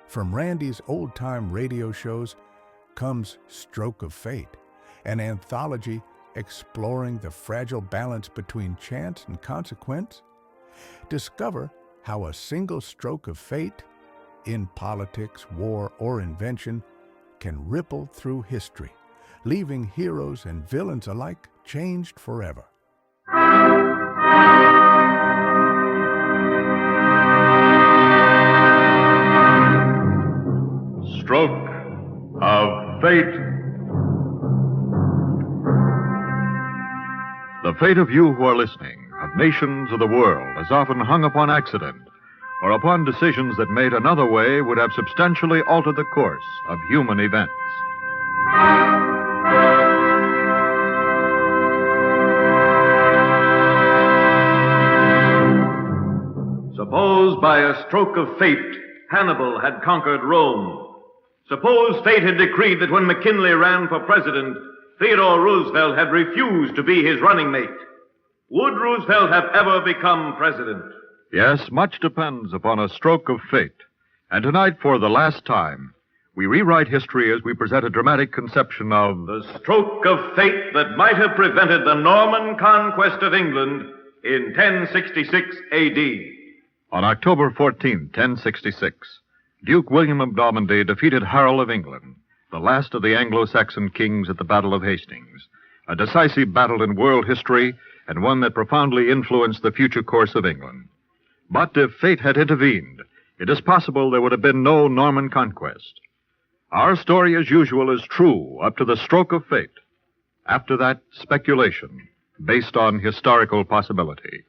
From Randy's old-time radio shows comes Stroke of Fate, an anthology exploring the fragile balance between chance and consequence. Discover how a single stroke of fate, in politics, war, or invention, can ripple through history, leaving heroes and villains alike changed forever. Stroke of Fate. The fate of you who are listening, of nations of the world, has often hung upon accident or upon decisions that made another way would have substantially altered the course of human events. Suppose by a stroke of fate, Hannibal had conquered Rome. Suppose fate had decreed that when McKinley ran for president, Theodore Roosevelt had refused to be his running mate. Would Roosevelt have ever become president? Yes, much depends upon a stroke of fate. And tonight, for the last time, we rewrite history as we present a dramatic conception of the stroke of fate that might have prevented the Norman conquest of England in 1066 A.D. On October 14, 1066, Duke William of Normandy defeated Harold of England, the last of the Anglo-Saxon kings at the Battle of Hastings, a decisive battle in world history and one that profoundly influenced the future course of England. But if fate had intervened, it is possible there would have been no Norman conquest. Our story, as usual, is true up to the stroke of fate. After that, speculation, based on historical possibility.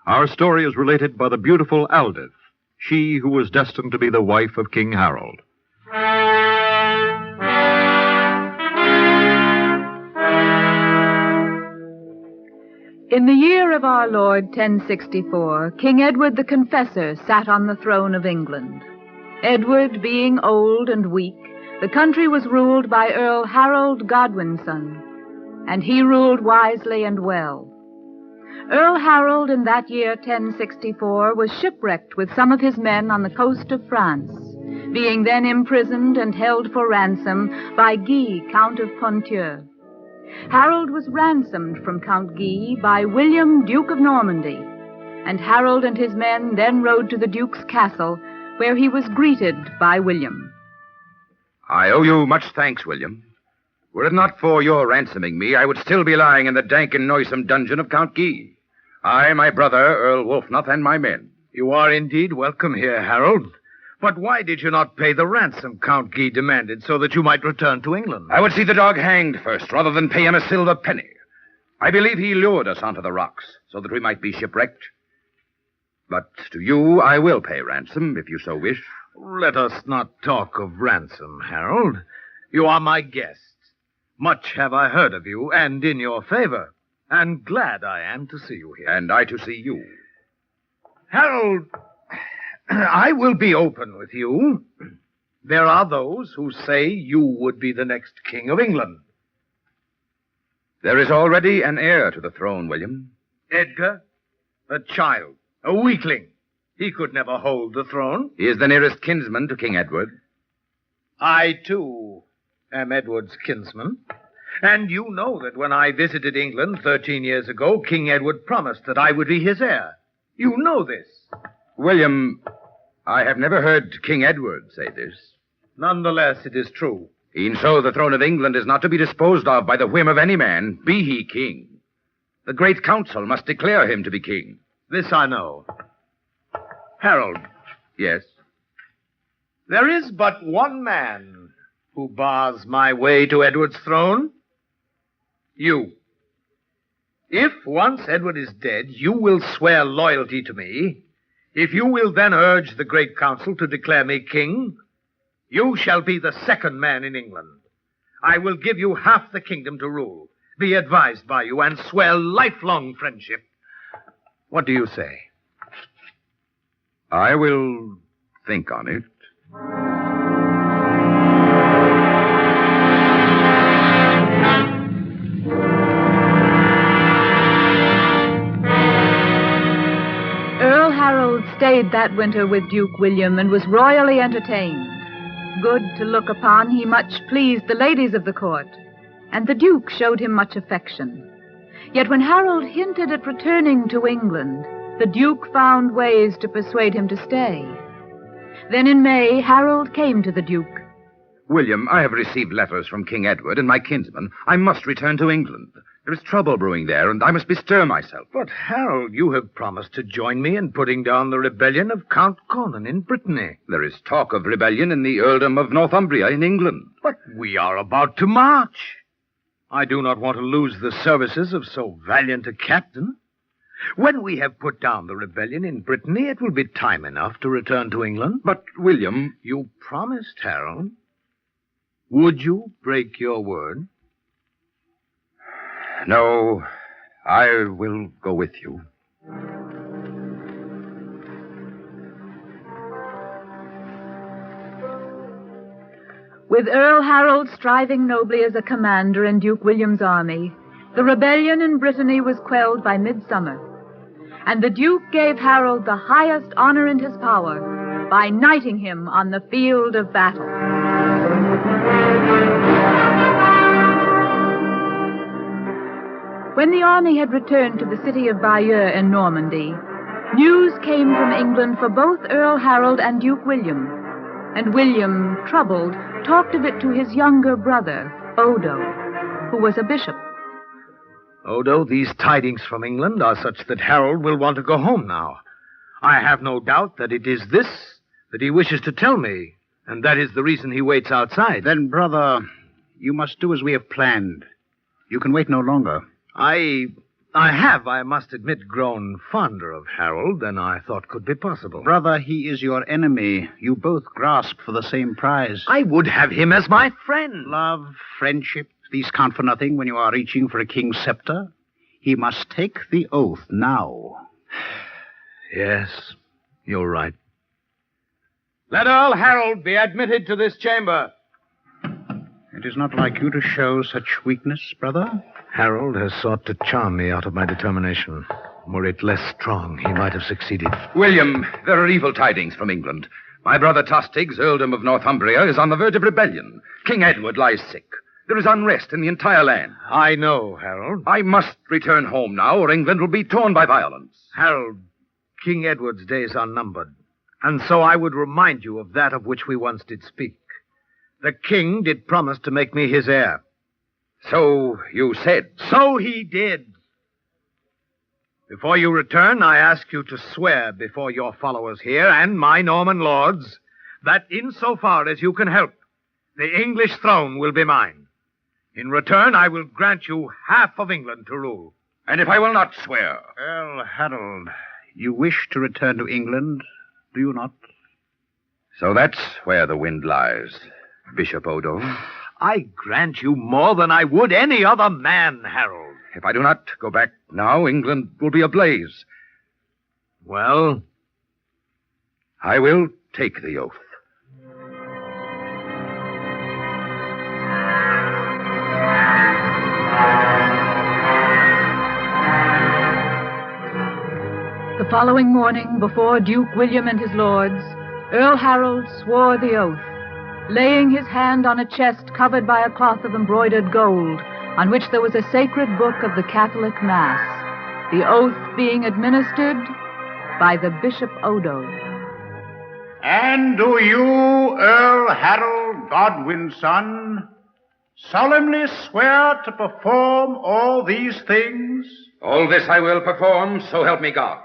Our story is related by the beautiful Aldith, she who was destined to be the wife of King Harold. In the year of our Lord 1064, King Edward the Confessor sat on the throne of England. Edward being old and weak, the country was ruled by Earl Harold Godwinson, and he ruled wisely and well. Earl Harold in that year 1064 was shipwrecked with some of his men on the coast of France, being then imprisoned and held for ransom by Guy, Count of Ponthieu. Harold was ransomed from Count Guy by William, Duke of Normandy, and Harold and his men then rode to the Duke's castle, where he was greeted by William. I owe you much thanks, William. Were it not for your ransoming me, I would still be lying in the dank and noisome dungeon of Count Guy. I, my brother, Earl Wolfnoth, and my men. You are indeed welcome here, Harold. But why did you not pay the ransom Count Guy demanded so that you might return to England? I would see the dog hanged first, rather than pay him a silver penny. I believe he lured us onto the rocks so that we might be shipwrecked. But to you, I will pay ransom, if you so wish. Let us not talk of ransom, Harold. You are my guest. Much have I heard of you, and in your favor. And glad I am to see you here. And I to see you. Harold, I will be open with you. There are those who say you would be the next king of England. There is already an heir to the throne, William. Edgar, a child, a weakling. He could never hold the throne. He is the nearest kinsman to King Edward. I, too, am Edward's kinsman. And you know that when I visited England 13 years ago, King Edward promised that I would be his heir. You know this. William, I have never heard King Edward say this. Nonetheless, it is true. E'en so, the throne of England is not to be disposed of by the whim of any man, be he king. The great council must declare him to be king. This I know. Harold. Yes? There is but one man who bars my way to Edward's throne. You. If once Edward is dead, you will swear loyalty to me. If you will then urge the great council to declare me king, you shall be the second man in England. I will give you half the kingdom to rule, be advised by you, and swear lifelong friendship. What do you say? I will think on it. stayed that winter with Duke William and was royally entertained. Good to look upon, he much pleased the ladies of the court, and the Duke showed him much affection. Yet when Harold hinted at returning to England, the Duke found ways to persuade him to stay. Then in May, Harold came to the Duke. William, I have received letters from King Edward and my kinsman. I must return to England. There is trouble brewing there, and I must bestir myself. But, Harold, you have promised to join me in putting down the rebellion of Count Conan in Brittany. There is talk of rebellion in the earldom of Northumbria in England. But we are about to march. I do not want to lose the services of so valiant a captain. When we have put down the rebellion in Brittany, it will be time enough to return to England. But, William... You promised, Harold. Would you break your word? No, I will go with you. With Earl Harold striving nobly as a commander in Duke William's army, the rebellion in Brittany was quelled by midsummer, and the Duke gave Harold the highest honor in his power by knighting him on the field of battle. When the army had returned to the city of Bayeux in Normandy, news came from England for both Earl Harold and Duke William, and William, troubled, talked of it to his younger brother, Odo, who was a bishop. Odo, these tidings from England are such that Harold will want to go home now. I have no doubt that it is this that he wishes to tell me, and that is the reason he waits outside. Then, brother, you must do as we have planned. You can wait no longer. I have, I must admit, grown fonder of Harold than I thought could be possible. Brother, he is your enemy. You both grasp for the same prize. I would have him as my friend. Love, friendship, these count for nothing when you are reaching for a king's scepter. He must take the oath now. Yes, you're right. Let Earl Harold be admitted to this chamber. It is not like you to show such weakness, brother. Harold has sought to charm me out of my determination. Were it less strong, he might have succeeded. William, there are evil tidings from England. My brother Tostig's earldom of Northumbria is on the verge of rebellion. King Edward lies sick. There is unrest in the entire land. I know, Harold. I must return home now, or England will be torn by violence. Harold, King Edward's days are numbered, and so I would remind you of that of which we once did speak. The king did promise to make me his heir. So you said. So he did. Before you return, I ask you to swear before your followers here and my Norman lords that insofar as you can help, the English throne will be mine. In return, I will grant you half of England to rule. And if I will not swear? Earl Harold, you wish to return to England, do you not? So that's where the wind lies, Bishop Odo. I grant you more than I would any other man, Harold. If I do not go back now, England will be ablaze. Well? I will take the oath. The following morning, before Duke William and his lords, Earl Harold swore the oath, laying his hand on a chest covered by a cloth of embroidered gold, on which there was a sacred book of the Catholic Mass, the oath being administered by the Bishop Odo. And do you, Earl Harold, Godwin's son, solemnly swear to perform all these things? All this I will perform, so help me God.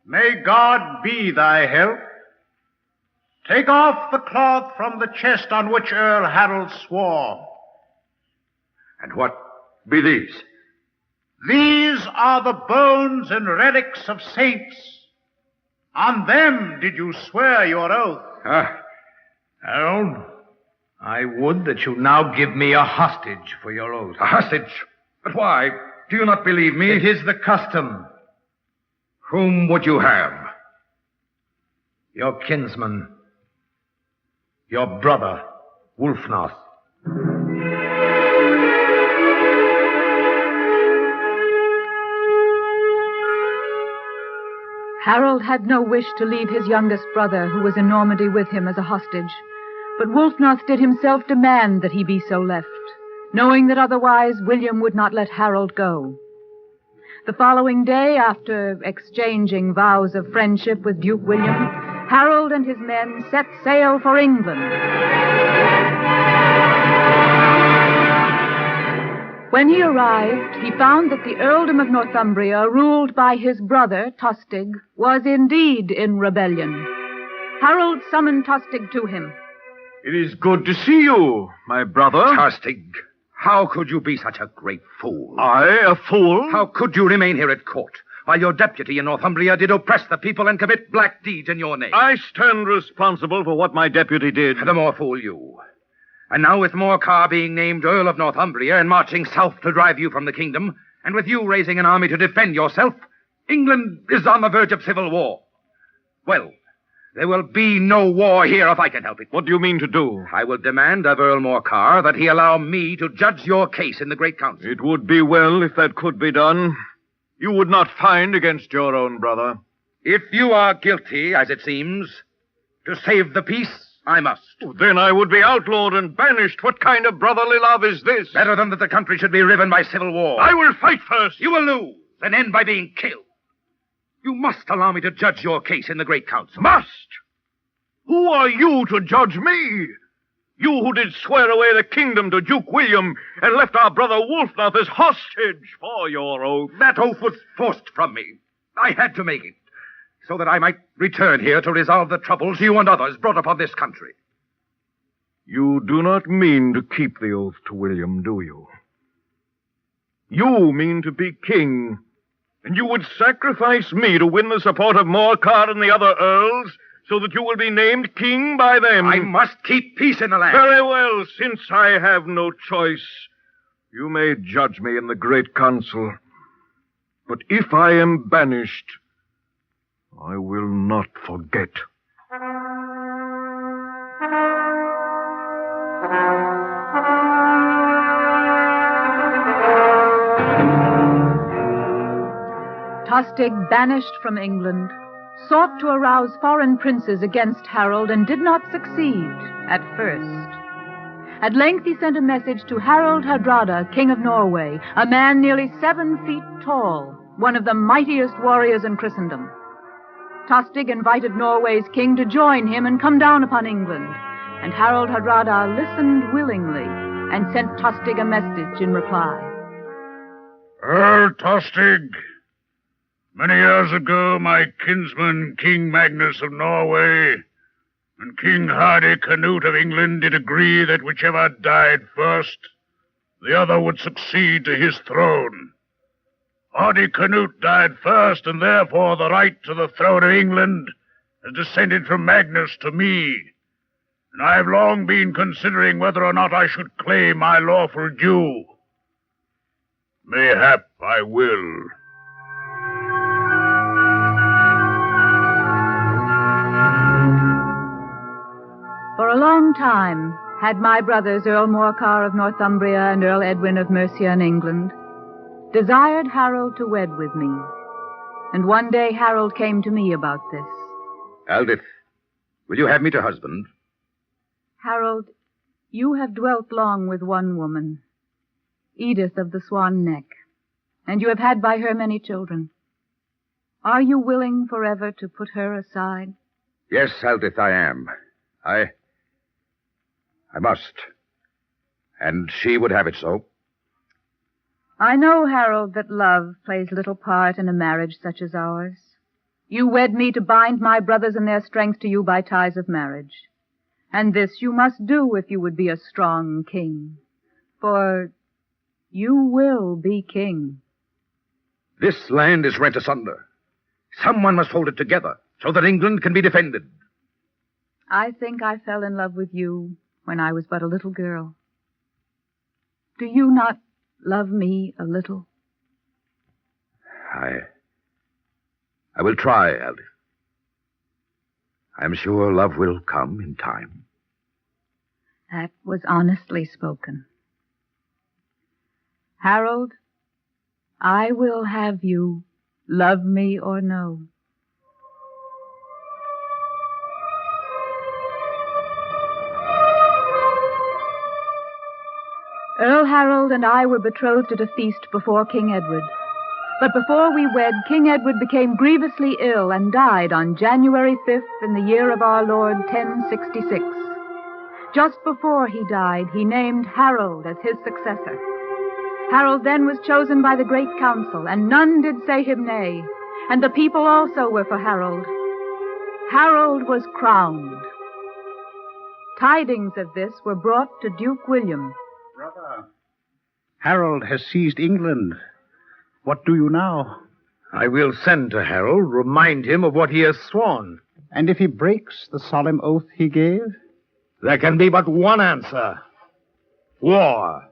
May God be thy help. Take off the cloth from the chest on which Earl Harold swore. And what be these? These are the bones and relics of saints. On them did you swear your oath. Harold, I would that you now give me a hostage for your oath. A hostage? But why? Do you not believe me? It is the custom. Whom would you have? Your kinsman. Your brother, Wulfnoth. Harold had no wish to leave his youngest brother, who was in Normandy with him, as a hostage. But Wulfnoth did himself demand that he be so left, knowing that otherwise William would not let Harold go. The following day, after exchanging vows of friendship with Duke William, Harold and his men set sail for England. When he arrived, he found that the earldom of Northumbria, ruled by his brother, Tostig, was indeed in rebellion. Harold summoned Tostig to him. It is good to see you, my brother. Tostig, how could you be such a great fool? I, a fool? How could you remain here at court, while your deputy in Northumbria did oppress the people and commit black deeds in your name? I stand responsible for what my deputy did. The more fool you. And now with Morcar being named Earl of Northumbria and marching south to drive you from the kingdom, and with you raising an army to defend yourself, England is on the verge of civil war. Well, there will be no war here if I can help it. What do you mean to do? I will demand of Earl Morcar that he allow me to judge your case in the Great Council. It would be well if that could be done. You would not find against your own brother. If you are guilty, as it seems, to save the peace, I must. Then I would be outlawed and banished. What kind of brotherly love is this? Better than that the country should be riven by civil war. I will fight first. You will lose and end by being killed. You must allow me to judge your case in the Great Council. Must? Who are you to judge me? You who did swear away the kingdom to Duke William and left our brother Wulfnoth as hostage for your oath. That oath was forced from me. I had to make it, so that I might return here to resolve the troubles you and others brought upon this country. You do not mean to keep the oath to William, do you? You mean to be king, and you would sacrifice me to win the support of Morcar and the other earls, so that you will be named king by them. I must keep peace in the land. Very well, since I have no choice. You may judge me in the Great Council. But if I am banished, I will not forget. Tostig, banished from England, sought to arouse foreign princes against Harold and did not succeed at first. At length he sent a message to Harald Hardrada, King of Norway, a man nearly 7 feet tall, one of the mightiest warriors in Christendom. Tostig invited Norway's king to join him and come down upon England, and Harald Hardrada listened willingly and sent Tostig a message in reply. Earl Tostig, many years ago my kinsman King Magnus of Norway and King Hardy Canute of England did agree that whichever died first, the other would succeed to his throne. Hardy Canute died first, and therefore the right to the throne of England has descended from Magnus to me. And I have long been considering whether or not I should claim my lawful due. Mayhap I will. For a long time had my brothers, Earl Morcar of Northumbria and Earl Edwin of Mercia in England, desired Harold to wed with me. And one day Harold came to me about this. Aldith, will you have me to husband? Harold, you have dwelt long with one woman, Edith of the Swan Neck, and you have had by her many children. Are you willing forever to put her aside? Yes, Aldith, I am. I must. And she would have it so. I know, Harold, that love plays little part in a marriage such as ours. You wed me to bind my brothers and their strength to you by ties of marriage. And this you must do if you would be a strong king. For you will be king. This land is rent asunder. Someone must hold it together so that England can be defended. I think I fell in love with you when I was but a little girl. Do you not love me a little? I will try, Aldith. I'm sure love will come in time. That was honestly spoken. Harold, I will have you, love me or no. Earl Harold and I were betrothed at a feast before King Edward. But before we wed, King Edward became grievously ill and died on January 5th in the year of our Lord 1066. Just before he died, he named Harold as his successor. Harold then was chosen by the great council, and none did say him nay, and the people also were for Harold. Harold was crowned. Tidings of this were brought to Duke William. Brother, Harold has seized England. What do you now? I will send to Harold, remind him of what he has sworn. And if he breaks the solemn oath he gave? There can be but one answer. War.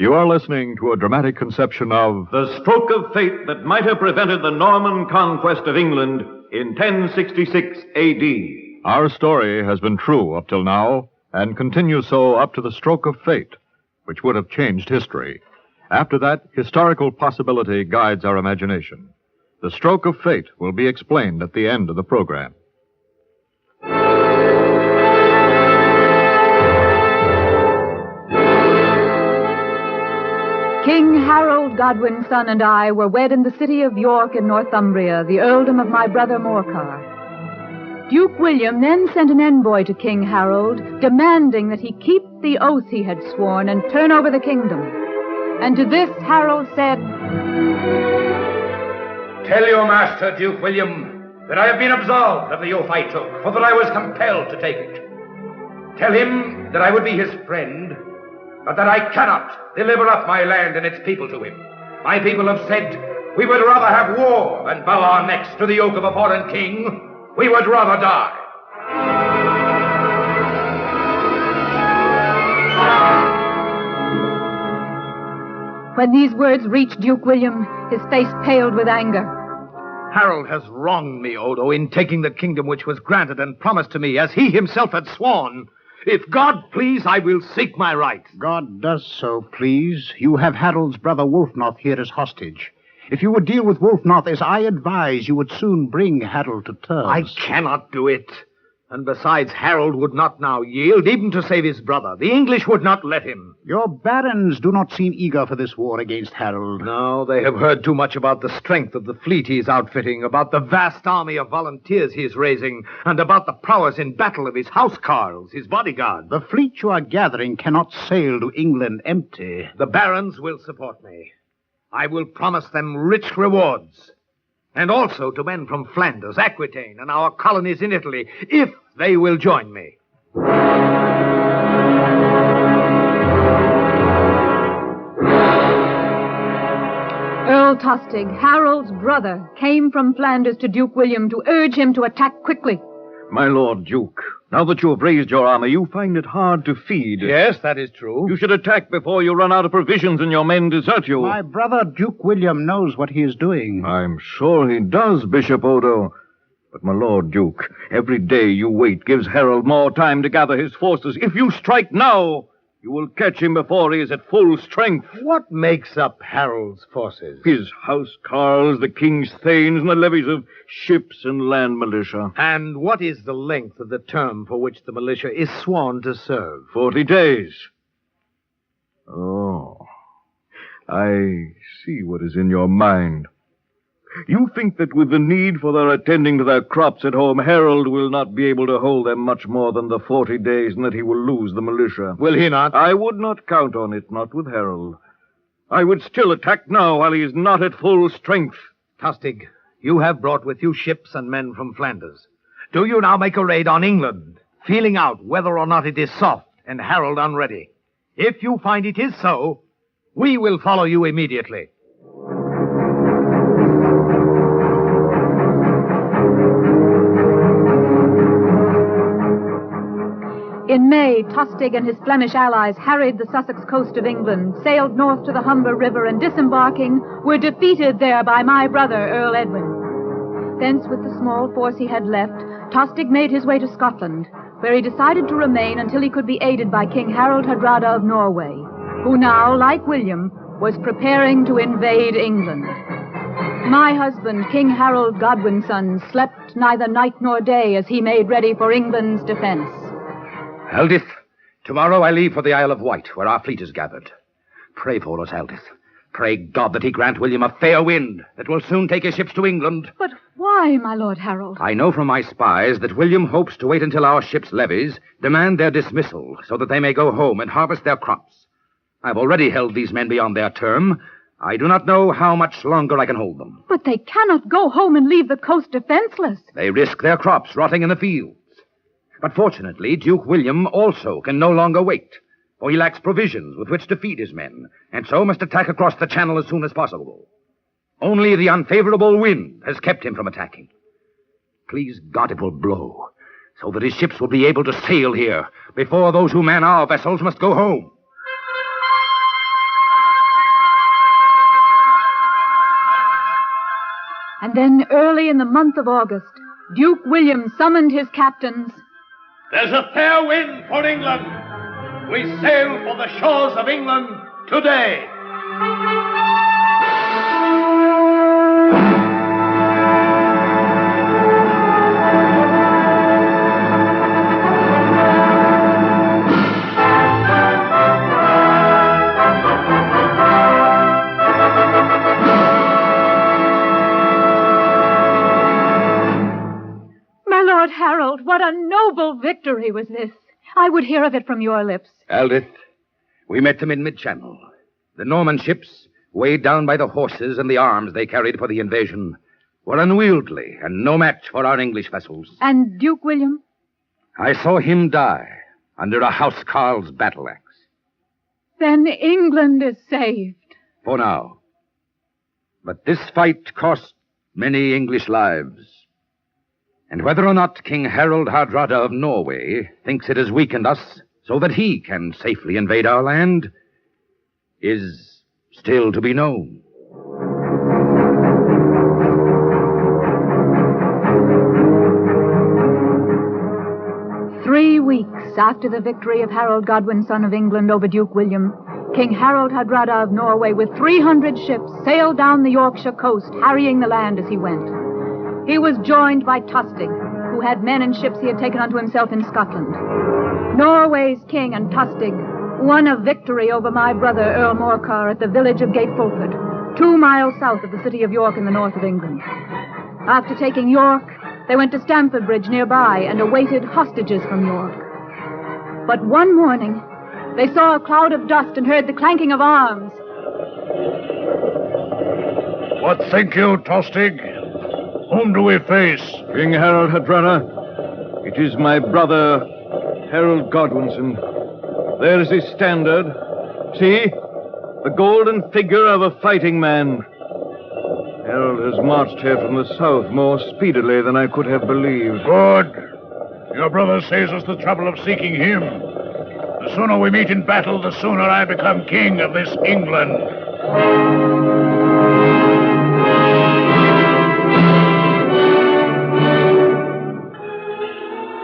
You are listening to a dramatic conception of The stroke of fate that might have prevented the Norman conquest of England in 1066 A.D. Our story has been true up till now, and continues so up to the stroke of fate, which would have changed history. After that, historical possibility guides our imagination. The stroke of fate will be explained at the end of the program. King Harold, Godwin's son, and I were wed in the city of York in Northumbria, the earldom of my brother Morcar. Duke William then sent an envoy to King Harold, demanding that he keep the oath he had sworn and turn over the kingdom. And to this Harold said, Tell your master, Duke William, that I have been absolved of the oath I took, for that I was compelled to take it. Tell him that I would be his friend, but that I cannot deliver up my land and its people to him. My people have said, we would rather have war than bow our necks to the yoke of a foreign king. We would rather die. When these words reached Duke William, his face paled with anger. Harold has wronged me, Odo, in taking the kingdom which was granted and promised to me, as he himself had sworn. If God please, I will seek my right. God does so please. You have Harold's brother Wulfnoth here as hostage. If you would deal with Wulfnoth as I advise, you would soon bring Harold to terms. I cannot do it. And besides, Harold would not now yield, even to save his brother. The English would not let him. Your barons do not seem eager for this war against Harold. No, they have heard too much about the strength of the fleet he is outfitting, about the vast army of volunteers he is raising, and about the prowess in battle of his housecarls, his bodyguard. The fleet you are gathering cannot sail to England empty. The barons will support me. I will promise them rich rewards. And also to men from Flanders, Aquitaine, and our colonies in Italy, if they will join me. Earl Tostig, Harold's brother, came from Flanders to Duke William to urge him to attack quickly. My Lord Duke, now that you have raised your army, you find it hard to feed. Yes, that is true. You should attack before you run out of provisions and your men desert you. My brother Duke William knows what he is doing. I'm sure he does, Bishop Odo. But, my Lord Duke, every day you wait gives Harold more time to gather his forces. If you strike now, you will catch him before he is at full strength. What makes up Harold's forces? His housecarls, the king's thanes, and the levies of ships and land militia. And what is the length of the term for which the militia is sworn to serve? 40 days. Oh, I see what is in your mind. You think that with the need for their attending to their crops at home, Harold will not be able to hold them much more than the 40 days, and that he will lose the militia. Will he not? I would not count on it, not with Harold. I would still attack now while he is not at full strength. Tostig, you have brought with you ships and men from Flanders. Do you now make a raid on England, feeling out whether or not it is soft and Harold unready? If you find it is so, we will follow you immediately. In May, Tostig and his Flemish allies harried the Sussex coast of England, sailed north to the Humber River, and disembarking, were defeated there by my brother, Earl Edwin. Thence, with the small force he had left, Tostig made his way to Scotland, where he decided to remain until he could be aided by King Harold Hardrada of Norway. who now, like William, was preparing to invade England. My husband, King Harold Godwinson, slept neither night nor day as he made ready for England's defense. Eldith, tomorrow I leave for the Isle of Wight, where our fleet is gathered. Pray for us, Eldith. Pray God that he grant William a fair wind that will soon take his ships to England. But why, my Lord Harold? I know from my spies that William hopes to wait until our ships' levies demand their dismissal so that they may go home and harvest their crops. I've already held these men beyond their term. I do not know how much longer I can hold them. But they cannot go home and leave the coast defenseless. They risk their crops rotting in the fields. But fortunately, Duke William also can no longer wait, for he lacks provisions with which to feed his men, and so must attack across the channel as soon as possible. Only the unfavorable wind has kept him from attacking. Please God it will blow, so that his ships will be able to sail here before those who man our vessels must go home. And then, early in the month of August, Duke William summoned his captains. There's a fair wind for England. We sail for the shores of England today. Harold, what a noble victory was this. I would hear of it from your lips. Eldith, we met them in mid-channel. The Norman ships, weighed down by the horses and the arms they carried for the invasion, were unwieldy and no match for our English vessels. And Duke William? I saw him die under a housecarl's battle-axe. Then England is saved. For now. But this fight cost many English lives. And whether or not King Harold Hardrada of Norway thinks it has weakened us so that he can safely invade our land is still to be known. Three weeks after the victory of Harold Godwin, son of England, over Duke William, King Harold Hardrada of Norway, with 300 ships, sailed down the Yorkshire coast, harrying the land as he went. He was joined by Tostig, who had men and ships he had taken unto himself in Scotland. Norway's king and Tostig won a victory over my brother, Earl Morcar, at the village of Gate Fulford, 2 miles south of the city of York in the north of England. After taking York, they went to Stamford Bridge nearby and awaited hostages from York. But one morning, they saw a cloud of dust and heard the clanking of arms. What think you, Tostig? Whom do we face? King Harold Hardrada. It is my brother, Harold Godwinson. There is his standard. See? The golden figure of a fighting man. Harold has marched here from the south more speedily than I could have believed. Good. Your brother saves us the trouble of seeking him. The sooner we meet in battle, the sooner I become king of this England.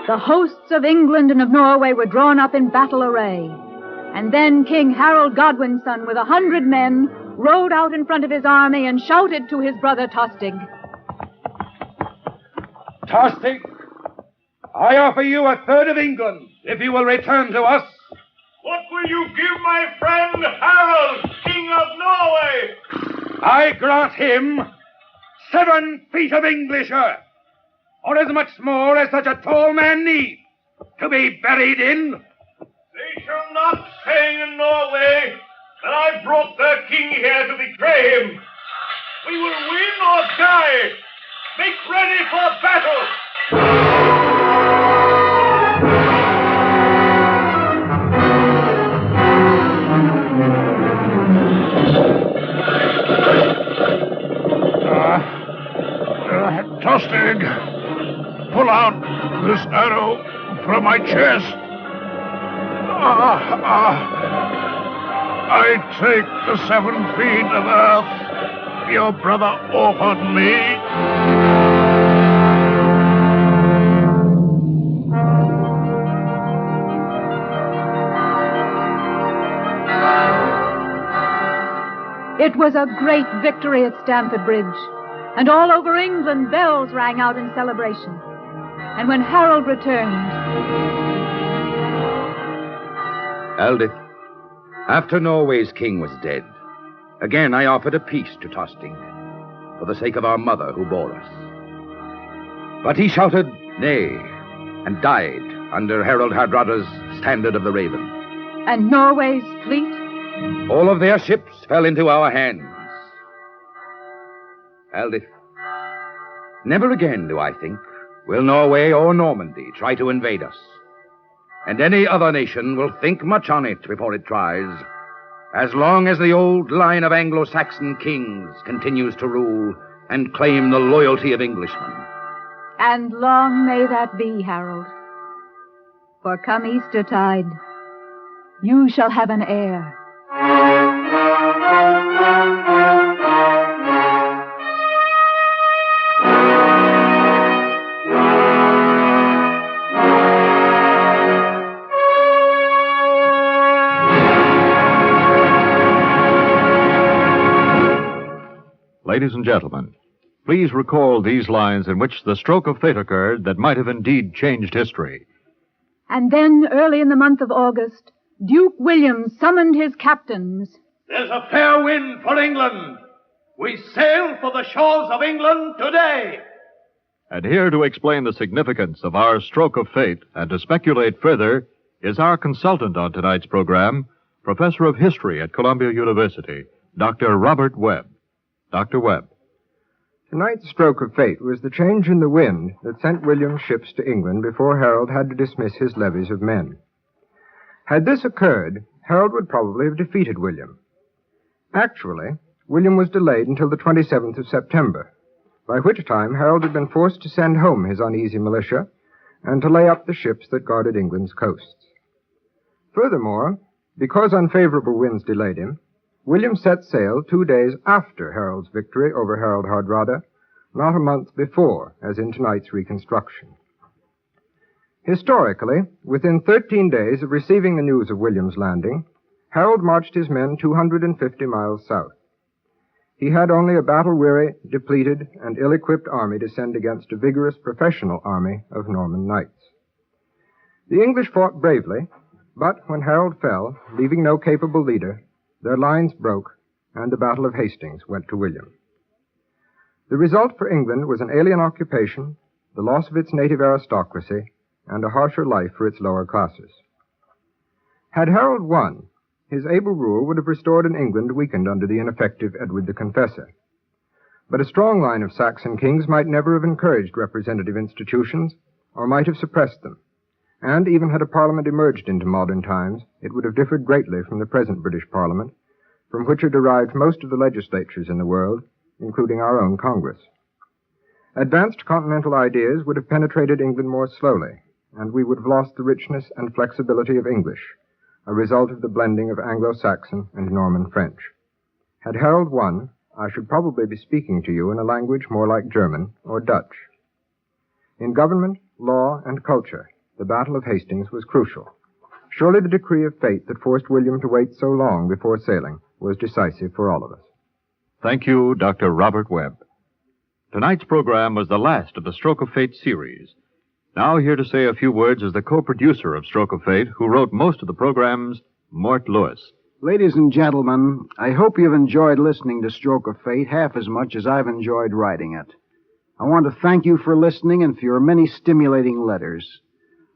The hosts of England and of Norway were drawn up in battle array. And then King Harold Godwinson, with 100 men, rode out in front of his army and shouted to his brother Tostig. Tostig, I offer you 1/3 of England if you will return to us. What will you give my friend Harold, King of Norway? I grant him 7 feet of English earth, or as much more as such a tall man needs to be buried in. They shall not say in Norway that I brought their king here to betray him. We will win or die. Make ready for battle. Tostig, pull out this arrow from my chest. I take the 7 feet of earth your brother offered me. It was a great victory at Stamford Bridge, and all over England bells rang out in celebration. And when Harold returned... Eldith, after Norway's king was dead, again I offered a peace to Tostig, for the sake of our mother who bore us. But he shouted nay, and died under Harold Hardrada's standard of the Raven. And Norway's fleet? All of their ships fell into our hands. Eldith, never again, do I think, will Norway or Normandy try to invade us. And any other nation will think much on it before it tries, as long as the old line of Anglo-Saxon kings continues to rule and claim the loyalty of Englishmen. And long may that be, Harold. For come Eastertide, you shall have an heir. Ladies and gentlemen, please recall these lines in which the stroke of fate occurred that might have indeed changed history. And then, early in the month of August, Duke William summoned his captains. There's a fair wind for England. We sail for the shores of England today. And here to explain the significance of our stroke of fate and to speculate further is our consultant on tonight's program, Professor of History at Columbia University, Dr. Robert Webb. Dr. Webb. Tonight's stroke of fate was the change in the wind that sent William's ships to England before Harold had to dismiss his levies of men. Had this occurred, Harold would probably have defeated William. Actually, William was delayed until the 27th of September, by which time Harold had been forced to send home his uneasy militia and to lay up the ships that guarded England's coasts. Furthermore, because unfavorable winds delayed him, William set sail 2 days after Harold's victory over Harold Hardrada, not a month before, as in tonight's reconstruction. Historically, within 13 days of receiving the news of William's landing, Harold marched his men 250 miles south. He had only a battle-weary, depleted, and ill-equipped army to send against a vigorous professional army of Norman knights. The English fought bravely, but when Harold fell, leaving no capable leader, their lines broke, and the Battle of Hastings went to William. The result for England was an alien occupation, the loss of its native aristocracy, and a harsher life for its lower classes. Had Harold won, his able rule would have restored an England weakened under the ineffective Edward the Confessor. But a strong line of Saxon kings might never have encouraged representative institutions, or might have suppressed them. And even had a parliament emerged into modern times, it would have differed greatly from the present British Parliament, from which are derived most of the legislatures in the world, including our own Congress. Advanced continental ideas would have penetrated England more slowly, and we would have lost the richness and flexibility of English, a result of the blending of Anglo-Saxon and Norman French. Had Harold won, I should probably be speaking to you in a language more like German or Dutch. In government, law, and culture, the Battle of Hastings was crucial. Surely the decree of fate that forced William to wait so long before sailing was decisive for all of us. Thank you, Dr. Robert Webb. Tonight's program was the last of the Stroke of Fate series. Now here to say a few words is the co-producer of Stroke of Fate, who wrote most of the programs, Mort Lewis. Ladies and gentlemen, I hope you've enjoyed listening to Stroke of Fate half as much as I've enjoyed writing it. I want to thank you for listening and for your many stimulating letters.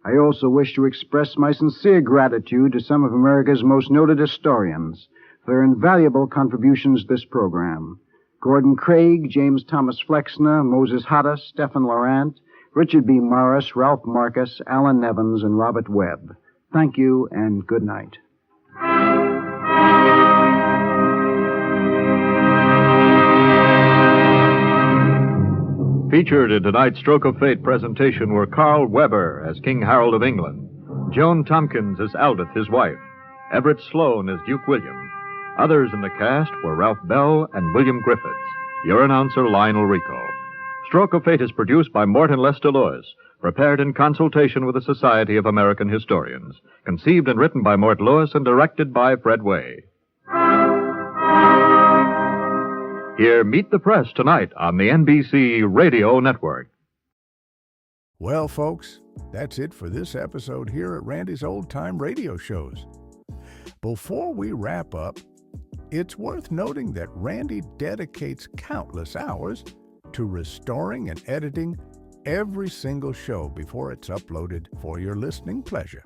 I also wish to express my sincere gratitude to some of America's most noted historians for their invaluable contributions to this program. Gordon Craig, James Thomas Flexner, Moses Hatta, Stephen Laurent, Richard B. Morris, Ralph Marcus, Alan Nevins, and Robert Webb. Thank you, and good night. Featured in tonight's Stroke of Fate presentation were Carl Weber as King Harold of England, Joan Tompkins as Aldith, his wife, Everett Sloane as Duke William. Others in the cast were Ralph Bell and William Griffiths. Your announcer, Lionel Rico. Stroke of Fate is produced by Morton Lester Lewis, prepared in consultation with the Society of American Historians, conceived and written by Mort Lewis and directed by Fred Way. Hear Meet the Press tonight on the NBC Radio Network. Well, folks, that's it for this episode here at Randy's Old Time Radio Shows. Before we wrap up, it's worth noting that Randy dedicates countless hours to restoring and editing every single show before it's uploaded for your listening pleasure.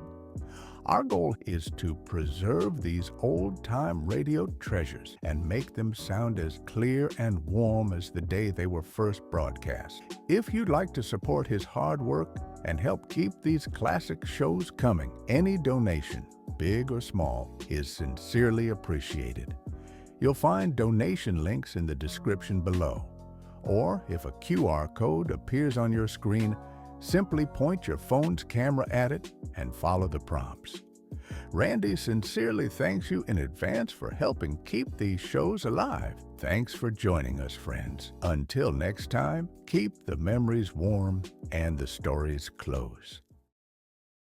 Our goal is to preserve these old-time radio treasures and make them sound as clear and warm as the day they were first broadcast. If you'd like to support his hard work and help keep these classic shows coming, any donation, big or small, is sincerely appreciated. You'll find donation links in the description below. Or if a QR code appears on your screen, simply point your phone's camera at it and follow the prompts. Randy sincerely thanks you in advance for helping keep these shows alive. Thanks for joining us, friends. Until next time, keep the memories warm and the stories close.